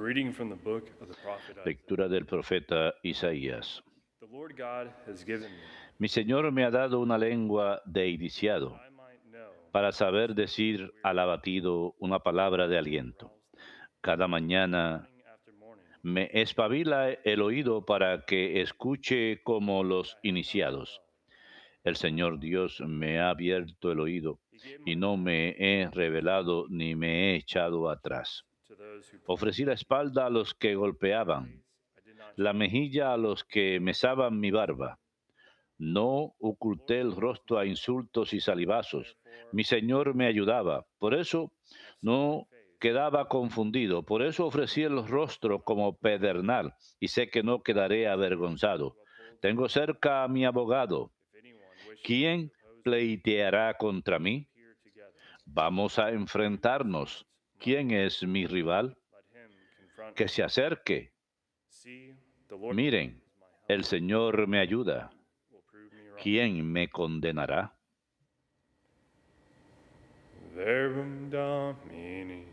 reading from the book of the prophet Isaiah. Lectura del profeta Isaías. The Lord God has given me Mi Señor me ha dado una lengua de that indiciado I might know para saber the decir al weary abatido una palabra de and to aliento. rouse them. Cada mañana Morning after morning, me espabila el oído para que escuche como that los I have not iniciados. rebelled. El Señor Dios me ha abierto el oído He gave y my no mouth me he revelado ni me he echado atrás. to those who Ofrecí plunder la the needy. espalda a los que My golpeaban, face I did not la shield. mejilla a los que mesaban mi barba. No The Lord oculté el supports rostro my a cause. insultos y salivazos. Therefore Mi I will Señor me answer. ayudaba. Por eso I've set my no face quedaba confundido. Por eso ofrecí el rostro como pedernal y sé que no quedaré avergonzado. who upholds my Tengo cause. cerca a mi abogado. If anyone wishes to ¿Quién oppose me, pleiteará contra let us mí? appear together. Vamos a Who enfrentarnos. confronts my ¿Quién foe? es mi rival? Let him confront Que me. se acerque. See, the Lord Miren, is my help. el Señor me ayuda. Who will prove me wrong? ¿Quién me condenará? Verbum Domini.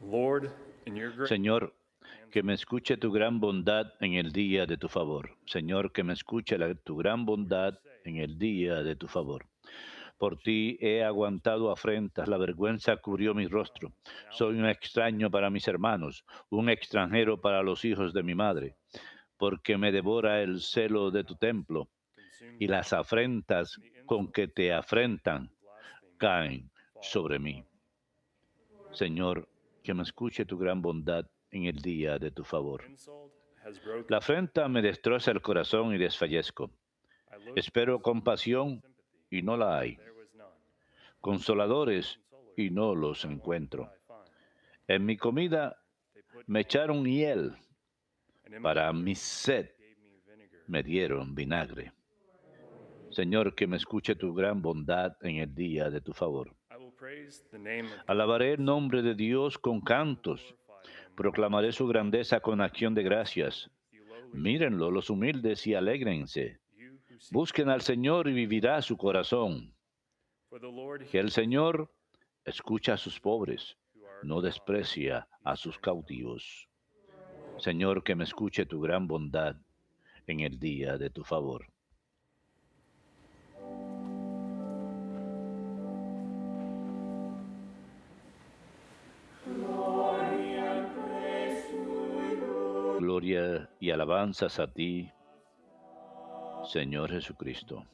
Lord, in your great Señor, que answer me escuche tu gran bondad en el día de tu favor. Señor, que me escuche tu gran for your bondad sake. en el día de tu favor. Por ti he aguantado afrentas, la vergüenza cubrió mi rostro. An Soy un outcast extraño para mis hermanos, un extranjero para los hijos de mi madre, porque me devora el celo de tu templo, consumes y me, las afrentas and the con insults que te afrentan and blasphemy caen fall sobre upon mí. me. Señor, que me escuche tu gran bondad en el día de tu favor. Insult has La broken me. afrenta me destroza el corazón y desfallezco. I looked for Espero soothing compasión sympathy, y no la but hay, there was none. consoladores y Consolers, no los no one could encuentro. I find. En mi Rather, comida they put me gall on echaron my hiel, wounds, and in my para mi drink sed gave me vinegar. me dieron vinagre. Señor, que me escuche tu gran bondad en el día de tu favor. I will praise the name of the Lord Alabaré el Most High. nombre de Dios con I will cantos, glorify him with proclamaré su songs. grandeza con acción de gracias. You lowly Mírenlo los humildes y alégrense. you who seek the Busquen al Lord. Señor y vivirá su corazón. For the Lord Que el hears Señor escucha a sus pobres, who are no in bondage. desprecia He a sus spares none. cautivos. Señor, que me escuche tu gran bondad en el día de tu favor. Gloria y alabanzas a ti, Señor Jesucristo.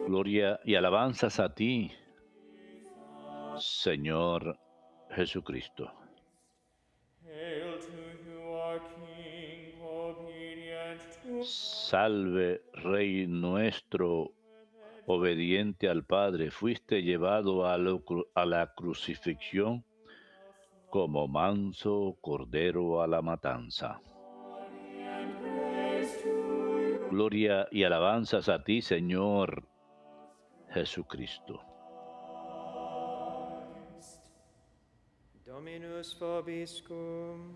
Gloria y alabanzas a ti, Señor Jesucristo. Hail to you, our King, obedient to Salve, Rey nuestro, obediente al Padre, fuiste llevado a la crucifixión como manso cordero a la matanza. Gloria y alabanzas a ti, Señor Jesucristo. Dominus vobiscum.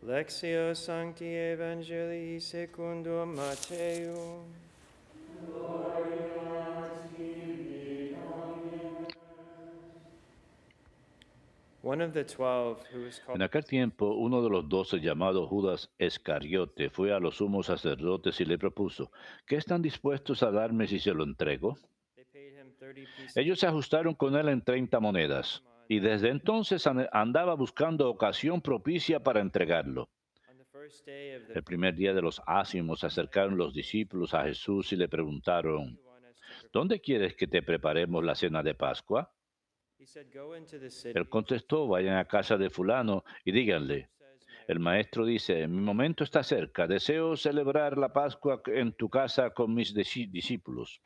Lectio Sancti Evangelii secundum Matteum. One of the 12 who was called En aquel tiempo, uno de los 12, llamado Judas Iscariote, fue a los sumos sacerdotes y le propuso: ¿Qué están dispuestos a darme si se lo entrego? they paid him 30 pieces Ellos se ajustaron con él en 30 monedas, y desde entonces andaba buscando ocasión propicia para entregarlo. on the first day of the El primer día de los ácimos se acercaron los discípulos a Jesús y le preguntaron: you want us to prepare. ¿Dónde quieres que te preparemos la cena de Pascua? He said, go into the city. Él contestó: Vayan a casa de fulano y díganle: Says el Mary. maestro dice, mi momento está cerca, deseo celebrar la Pascua en tu casa con mis discípulos.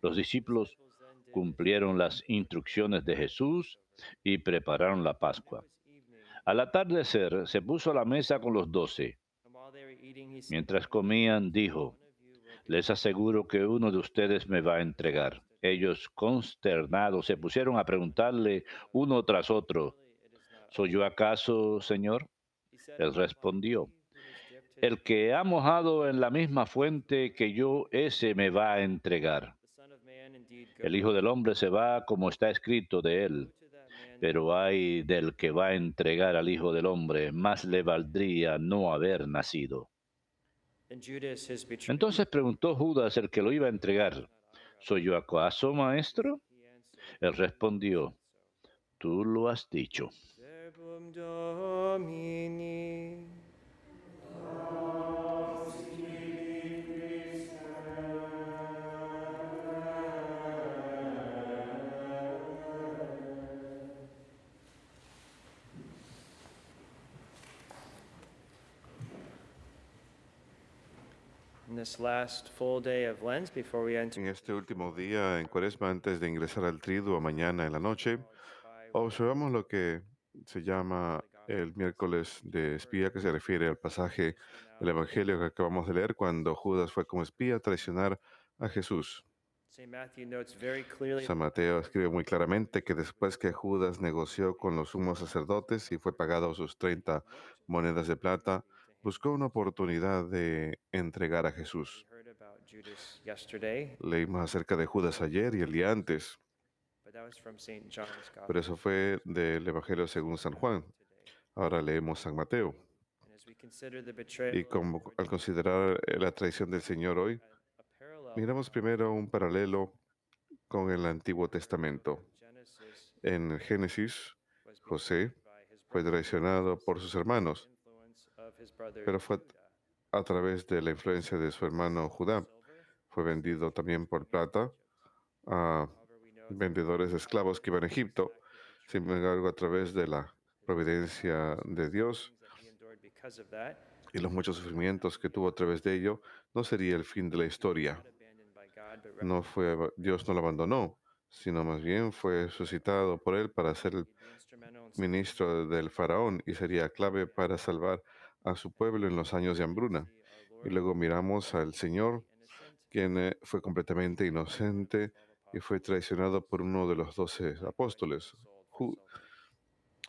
Los discípulos Disciples then did as cumplieron las instrucciones de Jesús y prepararon la when it Pascua. was evening, Al atardecer se puso a la mesa con los 12. and while they were eating, he said, Mientras comían, dijo: one of you will les aseguro que uno de ustedes me va a entregar. Ellos, consternados, se pusieron a preguntarle uno tras otro: surely it is not. ¿soy yo acaso, Señor? He Él respondió, el que ha mojado en la misma fuente que yo, ese me va a entregar. El Hijo del Hombre se va como está escrito de él, pero ay del que va a entregar al Hijo del Hombre, más le valdría no haber nacido. Entonces preguntó Judas, el que lo iba a entregar, ¿soy yo acaso, maestro? Él respondió, tú lo has dicho. Verbum Domini. In this last full day of Lent, before we enter En este último día en Cuaresma, antes de ingresar al triduo mañana en la noche, observamos lo que se llama el miércoles de espía, que se refiere al pasaje del Evangelio que acabamos de leer, cuando Judas fue como espía a traicionar a Jesús. St. Matthew notes very clearly San Mateo escribe muy claramente que después que Judas negoció con los sumos sacerdotes y fue pagado sus 30 monedas de plata, buscó una oportunidad de entregar a Jesús. we heard about Judas yesterday, Leímos acerca de Judas ayer y el día antes, but that was from St. John's pero Gospel eso fue del Evangelio según San Juan. today. Ahora leemos San Mateo. And as we consider the betrayal Y of como our al Redeemer, considerar la traición del Señor hoy, a parallel miramos primero un paralelo con el Antiguo Testamento. Genesis En el Génesis, was José betrayed by his fue brother traicionado por sus hermanos, influence of his brother pero fue Judah. a través de la influencia de su hermano Judá. Silver, Fue vendido también por plata a however, we know vendedores de esclavos que iban a Egipto. Sin embargo, a través de la providencia de Dios things that he endured because of that, y los muchos sufrimientos que tuvo a través de ello, no sería el fin de la historia. not abandoned by God, but No fue, Dios no lo abandonó, sino más bien fue suscitado por él para ser el be instrumental in ministro del faraón y sería clave para salvar a su pueblo en los años de hambruna. our Lord Y luego miramos al Señor, innocent, quien fue completamente inocente y fue traicionado por uno de los 12 apóstoles, sold for Ju- silver.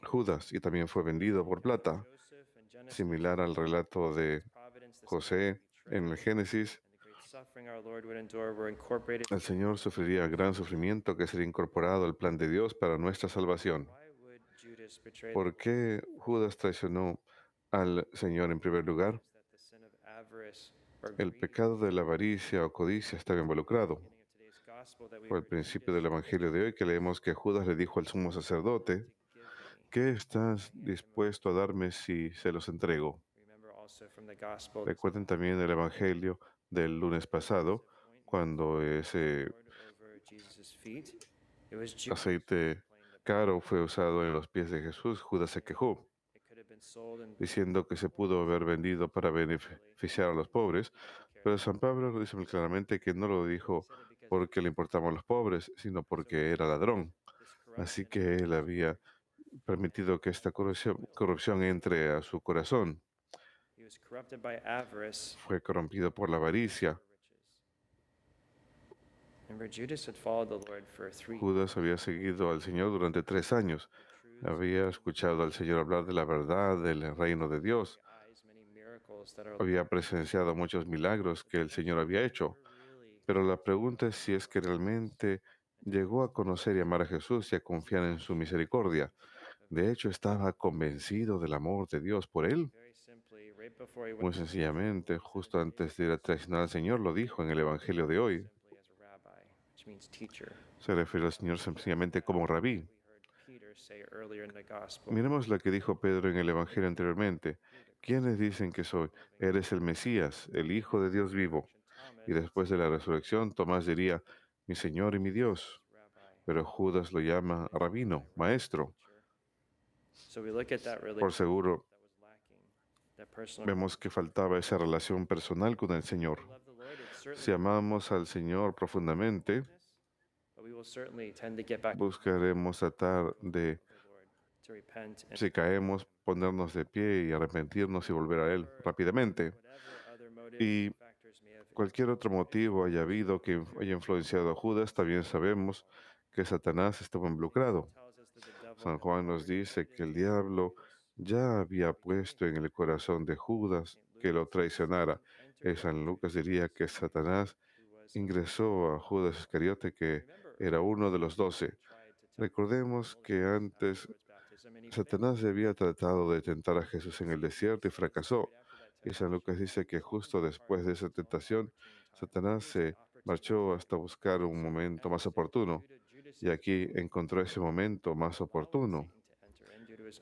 Judas, y también fue vendido por plata, Joseph and Genesis, similar al relato de providence, the José en el Génesis. and the great suffering our Lord would endure were incorporated. El Señor sufriría gran sufrimiento que sería incorporado al plan de Dios para nuestra salvación. Why would Judas betray the ¿Por qué Judas traicionó al Señor en primer lugar? that the sin of avarice or El greed pecado de la avaricia o codicia estaba involucrado. beginning of today's gospel that we Fue al heard principio Judas del Evangelio de hoy que leemos que Judas le dijo al sumo sacerdote, give me. ¿qué estás dispuesto a darme si se los entrego? Remember also from the gospel Recuerden también el Evangelio del lunes pasado, cuando ese over Jesus' feet. It was Judas aceite caro fue usado en los pies de Jesús. Judas se quejó, it could have been sold and diciendo que se pudo haber vendido para beneficiar a los pobres, pero San Pablo lo dice muy claramente que no lo dijo porque le importaban los pobres, sino porque era ladrón. this Así que él había permitido que esta corrupción entre a su corazón. he was corrupted by avarice Fue corrompido por la avaricia. for riches. Remember, Judas had followed the Lord for 3 Judas había seguido al Señor durante 3 años. Había escuchado al Señor hablar de la verdad del reino de Dios. eyes, many miracles that are Había presenciado muchos milagros que el Señor había hecho. really Pero la pregunta es si es que realmente llegó a conocer y amar a Jesús y a confiar en su misericordia. De hecho, estaba convencido del amor de Dios por él. very simply right before he Muy went sencillamente, justo antes de ir a traicionar al Señor, lo dijo en el Evangelio de hoy. simply as a rabbi, which means teacher. Se refiere al Señor sencillamente como rabí. We heard Peter say earlier in the gospel. Miremos lo que dijo Pedro en el Evangelio anteriormente. ¿Quiénes dicen que soy? Eres el Mesías, el Hijo de Dios vivo. Y después de la resurrección, Tomás diría, mi Señor y mi Dios. Rabbi. Pero Judas lo llama rabino, maestro. So we look at that Por relationship seguro, that was lacking, that personal vemos que faltaba esa relación personal con el Señor. love the Lord. It's certainly Si amamos al Señor profundamente, but we will certainly tend to get back buscaremos tratar de, to the Lord to repent and si caemos, ponernos de pie y arrepentirnos y volver a Él rápidamente. whatever other motives Y or factors may have cualquier otro motivo haya habido que haya influenciado a Judas, también sabemos que Satanás estuvo involucrado. tells us that the devil San Juan nos dice que el diablo ya había puesto en el corazón de Judas que lo traicionara. San Lucas diría que Satanás ingresó a Judas Iscariote, que era uno de los 12. Recordemos que antes Satanás había tratado de tentar a Jesús en el desierto y fracasó. Y San Lucas dice que justo después de esa tentación, Satanás se marchó hasta buscar un momento más oportuno. Y aquí encontró ese momento más oportuno.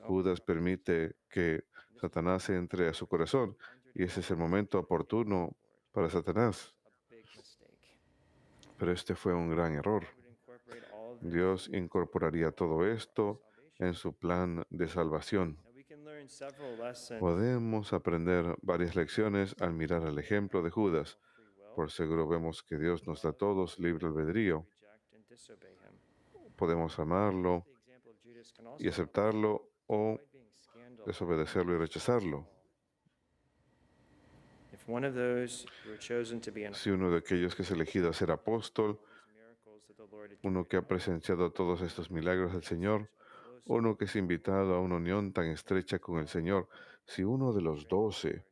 Judas permite que Satanás entre a su corazón y ese es el momento oportuno para Satanás. Pero este fue un gran error. Dios incorporaría todo esto en su plan de salvación. Podemos aprender varias lecciones al mirar el ejemplo de Judas. Por seguro vemos que Dios nos da a todos libre albedrío. Podemos amarlo y aceptarlo o desobedecerlo y rechazarlo. Si uno de aquellos que es elegido a ser apóstol, uno que ha presenciado todos estos milagros del Señor, uno que es invitado a una unión tan estrecha con el Señor, si uno de los 12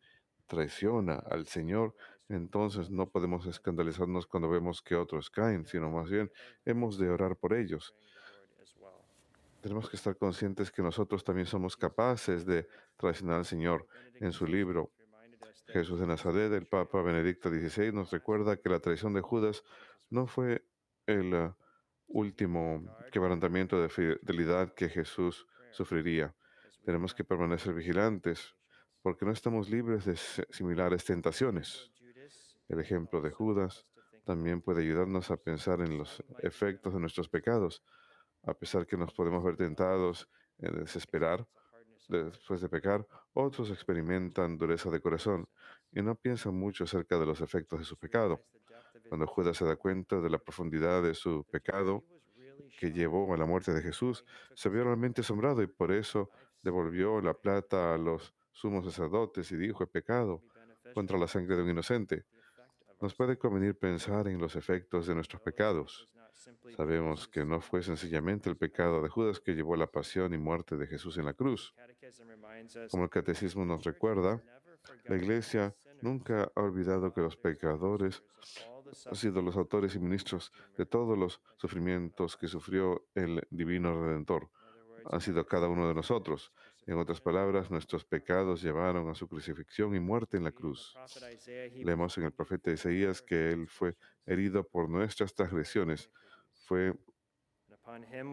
traiciona al Señor, entonces no podemos escandalizarnos cuando vemos que otros caen, sino más bien hemos de orar por ellos. Tenemos que estar conscientes que nosotros también somos capaces de traicionar al Señor. En su libro, Jesús de Nazaret, el Papa Benedicto XVI nos recuerda que la traición de Judas no fue el último quebrantamiento de fidelidad que Jesús sufriría. Tenemos que permanecer vigilantes porque no estamos libres de similares tentaciones. El ejemplo de Judas también puede ayudarnos a pensar en los efectos de nuestros pecados. A pesar que nos podemos ver tentados en desesperar después de pecar, otros experimentan dureza de corazón y no piensan mucho acerca de los efectos de su pecado. Cuando Judas se da cuenta de la profundidad de su pecado que llevó a la muerte de Jesús, se vio realmente asombrado y por eso devolvió la plata a los sumos sacerdotes y dijo: he pecado contra la sangre de un inocente. Nos puede convenir pensar en los efectos de nuestros pecados. Sabemos que no fue sencillamente el pecado de Judas que llevó a la pasión y muerte de Jesús en la cruz. Como el Catecismo nos recuerda, la Iglesia nunca ha olvidado que los pecadores han sido los autores y ministros de todos los sufrimientos que sufrió el Divino Redentor. Han sido cada uno de nosotros. En otras palabras, nuestros pecados llevaron a su crucifixión y muerte en la cruz. Leemos en el profeta Isaías que Él fue herido por nuestras transgresiones, fue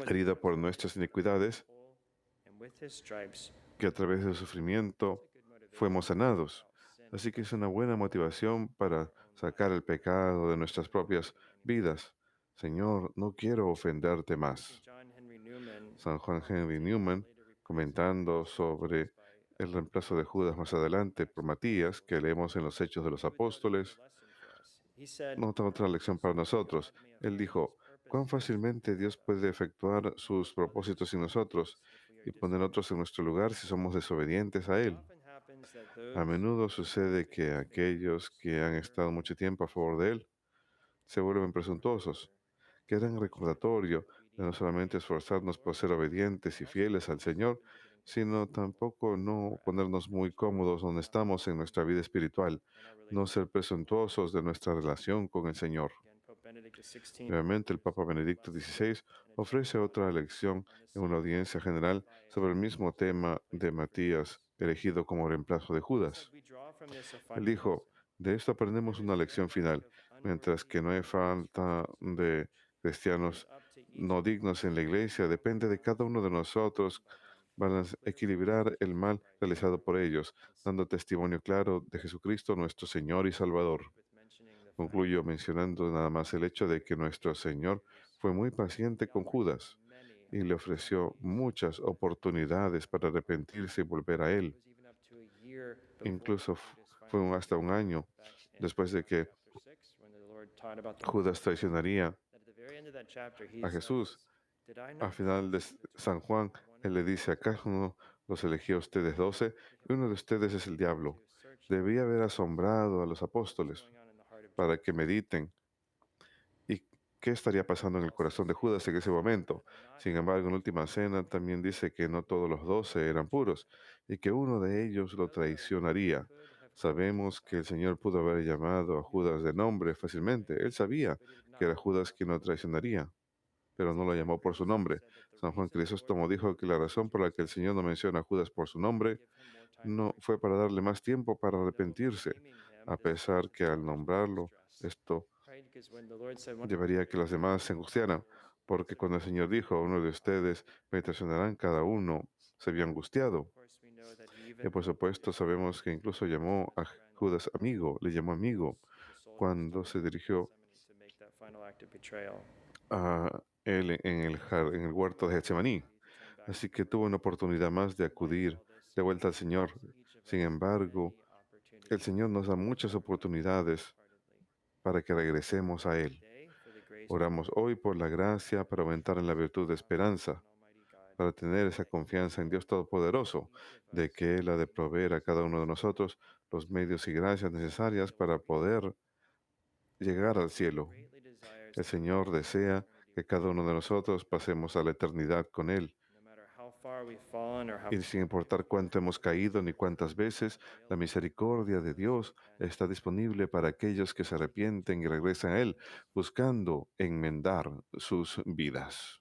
herido por nuestras iniquidades, que a través del sufrimiento fuimos sanados. Así que es una buena motivación para sacar el pecado de nuestras propias vidas. Señor, no quiero ofenderte más. San Juan Henry Newman, comentando sobre el reemplazo de Judas más adelante por Matías, que leemos en los Hechos de los Apóstoles, nota otra lección para nosotros. Él dijo: cuán fácilmente Dios puede efectuar sus propósitos en nosotros y poner otros en nuestro lugar si somos desobedientes a Él. A menudo sucede que aquellos que han estado mucho tiempo a favor de Él se vuelven presuntuosos. Quedan recordatorio de no solamente esforzarnos por ser obedientes y fieles al Señor, sino tampoco no ponernos muy cómodos donde estamos en nuestra vida espiritual, no ser presuntuosos de nuestra relación con el Señor. Nuevamente, el Papa Benedicto XVI ofrece otra lección en una audiencia general sobre el mismo tema de Matías, elegido como reemplazo de Judas. Él dijo: de esto aprendemos una lección final. Mientras que no hay falta de cristianos no dignos en la iglesia, depende de cada uno de nosotros equilibrar el mal realizado por ellos, dando testimonio claro de Jesucristo, nuestro Señor y Salvador. Concluyo mencionando nada más el hecho de que nuestro Señor fue muy paciente con Judas y le ofreció muchas oportunidades para arrepentirse y volver a Él. Incluso fue hasta un año después de que Judas traicionaría a Jesús. Al final de San Juan, él le dice: ¿acaso no los elegí a ustedes 12? Y uno de ustedes es el diablo. Debía haber asombrado a los apóstoles para que mediten y qué estaría pasando en el corazón de Judas en ese momento. Sin embargo, en la última cena también dice que no todos los 12 eran puros. y que uno de ellos lo traicionaría. Sabemos que el Señor pudo haber llamado a Judas de nombre fácilmente. Él sabía que era Judas quien lo traicionaría, pero no lo llamó por su nombre. San Juan Crisóstomo dijo que la razón por la que el Señor no menciona a Judas por su nombre no fue para darle más tiempo para arrepentirse, a pesar que al nombrarlo, esto llevaría a que los demás se angustiaran, porque cuando el Señor dijo a uno de ustedes, me traicionarán cada uno, se había angustiado. Y por supuesto sabemos que incluso llamó a Judas amigo, le llamó amigo, cuando se dirigió a él en el huerto de Getsemaní. Así que tuvo una oportunidad más de acudir de vuelta al Señor. Sin embargo, el Señor nos da muchas oportunidades para que regresemos a Él. Oramos hoy por la gracia para aumentar en la virtud de esperanza, para tener esa confianza en Dios Todopoderoso, de que Él ha de proveer a cada uno de nosotros los medios y gracias necesarias para poder llegar al cielo. El Señor desea que cada uno de nosotros pasemos a la eternidad con Él. Y sin importar cuánto hemos caído ni cuántas veces, la misericordia de Dios está disponible para aquellos que se arrepienten y regresan a Él, buscando enmendar sus vidas.